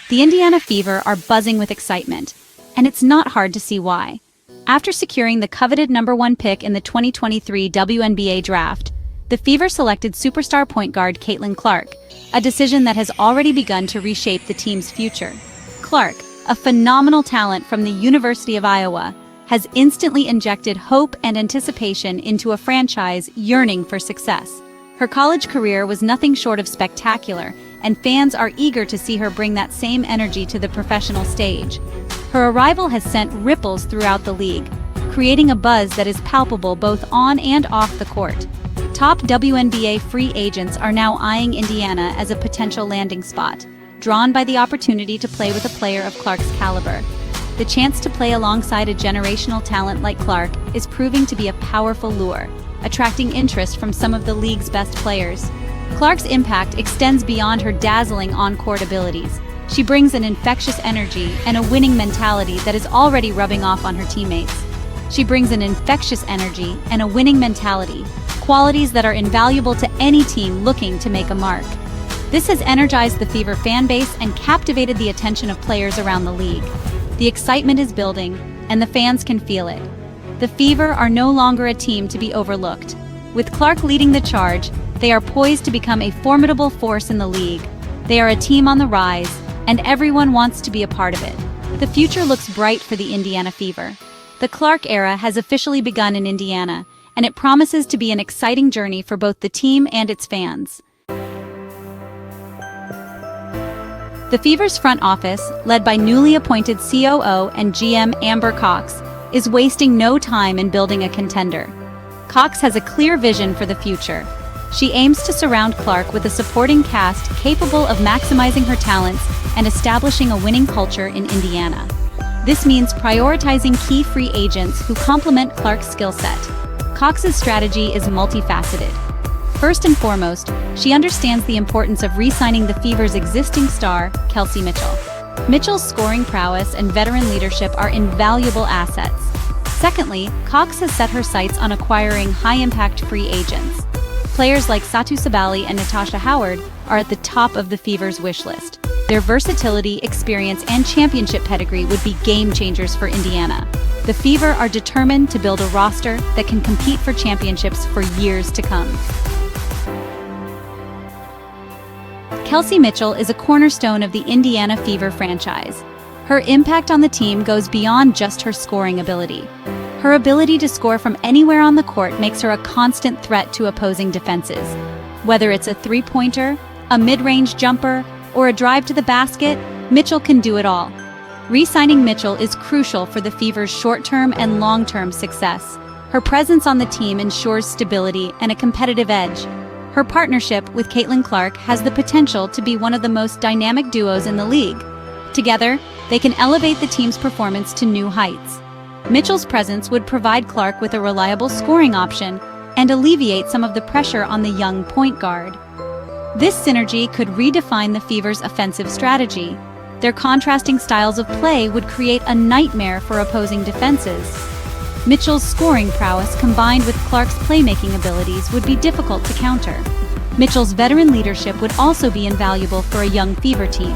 The Indiana Fever are buzzing with excitement, and it's not hard to see why. After securing the coveted #1 pick in the 2023 WNBA draft, the Fever selected superstar point guard Caitlin Clark, a decision that has already begun to reshape the team's future. Clark, a phenomenal talent from the University of Iowa, has instantly injected hope and anticipation into a franchise yearning for success. Her college career was nothing short of spectacular, and fans are eager to see her bring that same energy to the professional stage. Her arrival has sent ripples throughout the league, creating a buzz that is palpable both on and off the court. Top WNBA free agents are now eyeing Indiana as a potential landing spot, drawn by the opportunity to play with a player of Clark's caliber. The chance to play alongside a generational talent like Clark is proving to be a powerful lure, attracting interest from some of the league's best players. Clark's impact extends beyond her dazzling on-court abilities. She brings an infectious energy and a winning mentality that is already rubbing off on her teammates. Qualities that are invaluable to any team looking to make a mark. This has energized the Fever fan base and captivated the attention of players around the league. The excitement is building, and the fans can feel it. The Fever are no longer a team to be overlooked. With Clark leading the charge, they are poised to become a formidable force in the league. They are a team on the rise, and everyone wants to be a part of it. The future looks bright for the Indiana Fever. The Clark era has officially begun in Indiana, and it promises to be an exciting journey for both the team and its fans. The Fever's front office, led by newly appointed COO and GM Amber Cox, is wasting no time in building a contender. Cox has a clear vision for the future. She aims to surround Clark with a supporting cast capable of maximizing her talents and establishing a winning culture in Indiana. This means prioritizing key free agents who complement Clark's skill set. Cox's strategy is multifaceted. First and foremost, she understands the importance of re-signing the Fever's existing star, Kelsey Mitchell. Mitchell's scoring prowess and veteran leadership are invaluable assets. Secondly, Cox has set her sights on acquiring high-impact free agents. Players like Sabally and Howard are at the top of the Fever's wish list. Their versatility, experience, and championship pedigree would be game changers for Indiana. The Fever are determined to build a roster that can compete for championships for years to come. Kelsey Mitchell is a cornerstone of the Indiana Fever franchise. Her impact on the team goes beyond just her scoring ability. Her ability to score from anywhere on the court makes her a constant threat to opposing defenses. Whether it's a three-pointer, a mid-range jumper, or a drive to the basket, Mitchell can do it all. Re-signing Mitchell is crucial for the Fever's short-term and long-term success. Her presence on the team ensures stability and a competitive edge. Her partnership with Caitlin Clark has the potential to be one of the most dynamic duos in the league. Together, they can elevate the team's performance to new heights. Mitchell's presence would provide Clark with a reliable scoring option and alleviate some of the pressure on the young point guard. This synergy could redefine the Fever's offensive strategy. Their contrasting styles of play would create a nightmare for opposing defenses. Mitchell's scoring prowess combined with Clark's playmaking abilities would be difficult to counter. Mitchell's veteran leadership would also be invaluable for a young Fever team.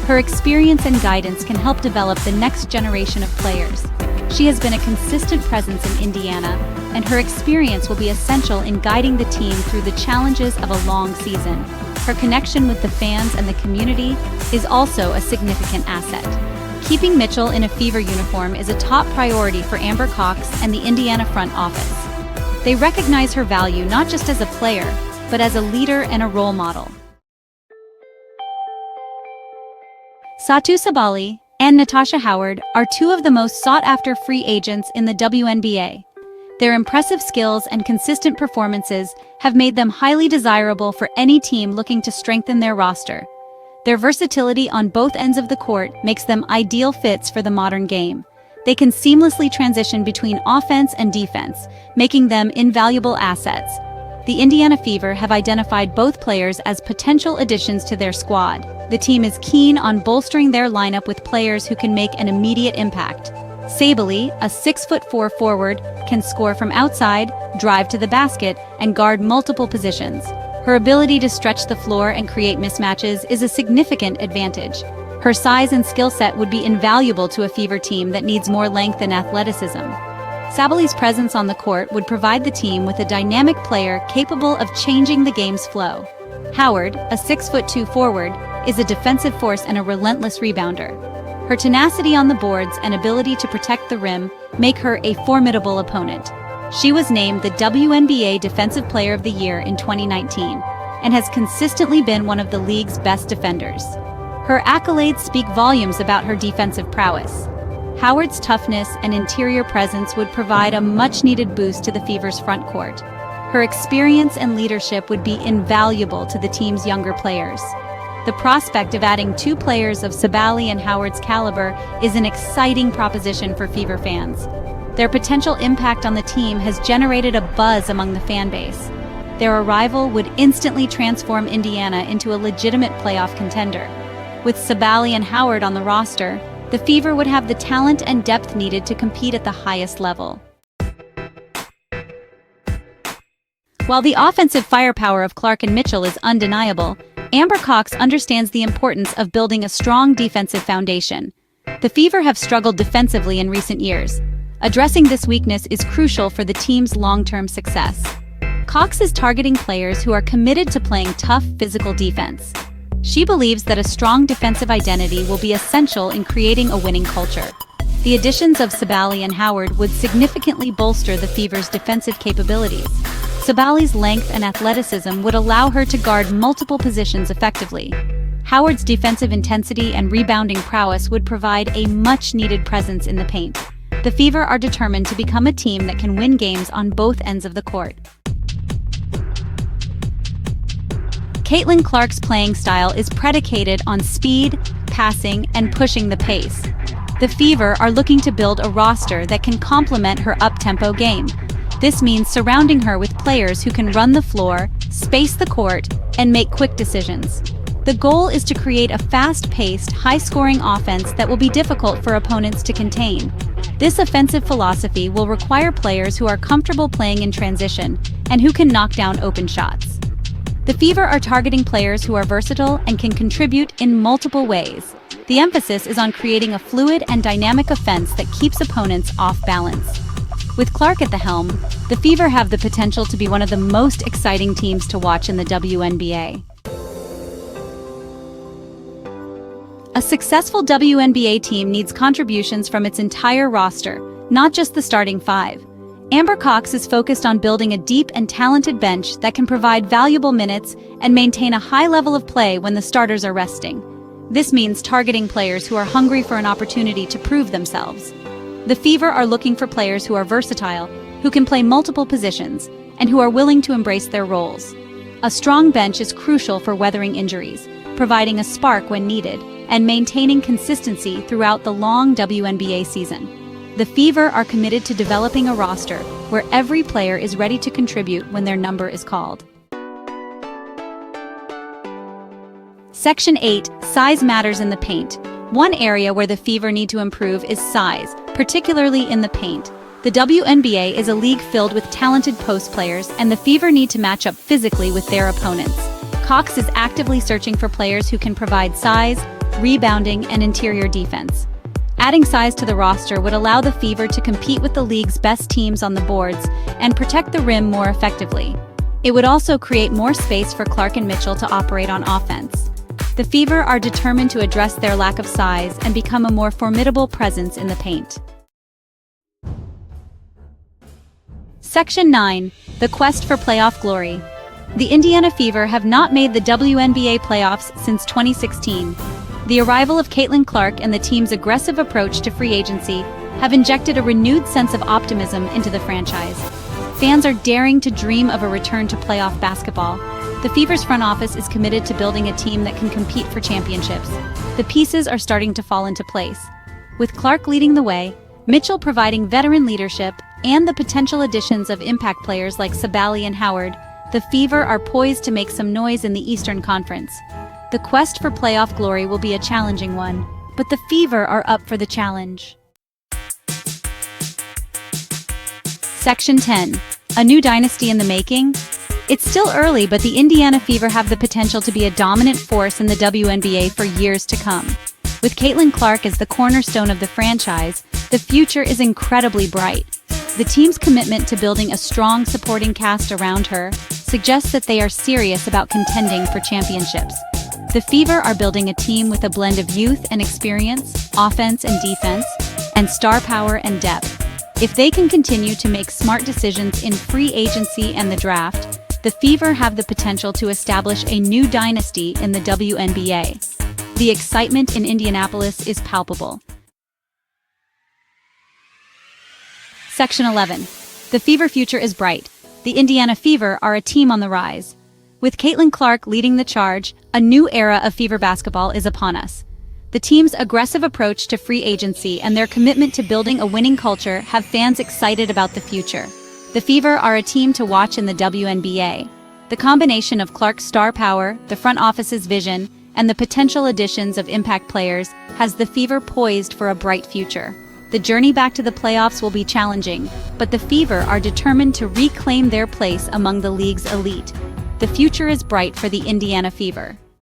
Her experience and guidance can help develop the next generation of players. She has been a consistent presence in Indiana, and her experience will be essential in guiding the team through the challenges of a long season. Her connection with the fans and the community is also a significant asset. Keeping Mitchell in a Fever uniform is a top priority for Amber Cox and the Indiana front office. They recognize her value not just as a player, but as a leader and a role model. Sabally and Howard are two of the most sought-after free agents in the WNBA. Their impressive skills and consistent performances have made them highly desirable for any team looking to strengthen their roster. Their versatility on both ends of the court makes them ideal fits for the modern game. They can seamlessly transition between offense and defense, making them invaluable assets. The Indiana Fever have identified both players as potential additions to their squad. The team is keen on bolstering their lineup with players who can make an immediate impact. Sabally, a 6'4" forward, can score from outside, drive to the basket, and guard multiple positions. Her ability to stretch the floor and create mismatches is a significant advantage. Her size and skill set would be invaluable to a Fever team that needs more length and athleticism. Sabally's presence on the court would provide the team with a dynamic player capable of changing the game's flow. Howard, a 6'2" forward, is a defensive force and a relentless rebounder. Her tenacity on the boards and ability to protect the rim make her a formidable opponent. She was named the WNBA Defensive Player of the Year in 2019 and has consistently been one of the league's best defenders. Her accolades speak volumes about her defensive prowess. Howard's toughness and interior presence would provide a much-needed boost to the Fever's front court. Her experience and leadership would be invaluable to the team's younger players. The prospect of adding two players of Sabally and Howard's caliber is an exciting proposition for Fever fans. Their potential impact on the team has generated a buzz among the fan base. Their arrival would instantly transform Indiana into a legitimate playoff contender. With Sabally and Howard on the roster, the Fever would have the talent and depth needed to compete at the highest level. While the offensive firepower of Clark and Mitchell is undeniable, Amber Cox understands the importance of building a strong defensive foundation. The Fever have struggled defensively in recent years. Addressing this weakness is crucial for the team's long-term success. Cox is targeting players who are committed to playing tough physical defense. She believes that a strong defensive identity will be essential in creating a winning culture. The additions of Sabally and Howard would significantly bolster the Fever's defensive capabilities. Sabally's length and athleticism would allow her to guard multiple positions effectively. Howard's defensive intensity and rebounding prowess would provide a much-needed presence in the paint. The Fever are determined to become a team that can win games on both ends of the court. Caitlin Clark's playing style is predicated on speed, passing, and pushing the pace. The Fever are looking to build a roster that can complement her up-tempo game. This means surrounding her with players who can run the floor, space the court, and make quick decisions. The goal is to create a fast-paced, high-scoring offense that will be difficult for opponents to contain. This offensive philosophy will require players who are comfortable playing in transition and who can knock down open shots. The Fever are targeting players who are versatile and can contribute in multiple ways. The emphasis is on creating a fluid and dynamic offense that keeps opponents off balance. With Clark at the helm, the Fever have the potential to be one of the most exciting teams to watch in the WNBA. A successful WNBA team needs contributions from its entire roster, not just the starting five. Amber Cox is focused on building a deep and talented bench that can provide valuable minutes and maintain a high level of play when the starters are resting. This means targeting players who are hungry for an opportunity to prove themselves. The Fever are looking for players who are versatile, who can play multiple positions, and who are willing to embrace their roles. A strong bench is crucial for weathering injuries, providing a spark when needed, and maintaining consistency throughout the long WNBA season. The Fever are committed to developing a roster where every player is ready to contribute when their number is called. Section 8. Size matters in the paint. One area where the Fever need to improve is size, particularly in the paint. The WNBA is a league filled with talented post players, and the Fever need to match up physically with their opponents. Cox is actively searching for players who can provide size, rebounding, and interior defense. Adding size to the roster would allow the Fever to compete with the league's best teams on the boards and protect the rim more effectively. It would also create more space for Clark and Mitchell to operate on offense. The Fever are determined to address their lack of size and become a more formidable presence in the paint. Section 9. The Quest for Playoff Glory. The Indiana Fever have not made the WNBA playoffs since 2016. The arrival of Caitlin Clark and the team's aggressive approach to free agency have injected a renewed sense of optimism into the franchise. Fans are daring to dream of a return to playoff basketball. The Fever's front office is committed to building a team that can compete for championships. The pieces are starting to fall into place. With Clark leading the way, Mitchell providing veteran leadership, and the potential additions of impact players like Sabally and Howard, the Fever are poised to make some noise in the Eastern Conference. The quest for playoff glory will be a challenging one, but the Fever are up for the challenge. Section 10. A new dynasty in the making? It's still early, but the Indiana Fever have the potential to be a dominant force in the WNBA for years to come. With Caitlin Clark as the cornerstone of the franchise, the future is incredibly bright. The team's commitment to building a strong supporting cast around her suggests that they are serious about contending for championships. The Fever are building a team with a blend of youth and experience, offense and defense, and star power and depth. If they can continue to make smart decisions in free agency and the draft, the Fever have the potential to establish a new dynasty in the WNBA. The excitement in Indianapolis is palpable. Section 11. The Fever future is bright. The Indiana Fever are a team on the rise. With Caitlin Clark leading the charge, a new era of Fever basketball is upon us. The team's aggressive approach to free agency and their commitment to building a winning culture have fans excited about the future. The Fever are a team to watch in the WNBA. The combination of Clark's star power, the front office's vision, and the potential additions of impact players has the Fever poised for a bright future. The journey back to the playoffs will be challenging, but the Fever are determined to reclaim their place among the league's elite. The future is bright for the Indiana Fever.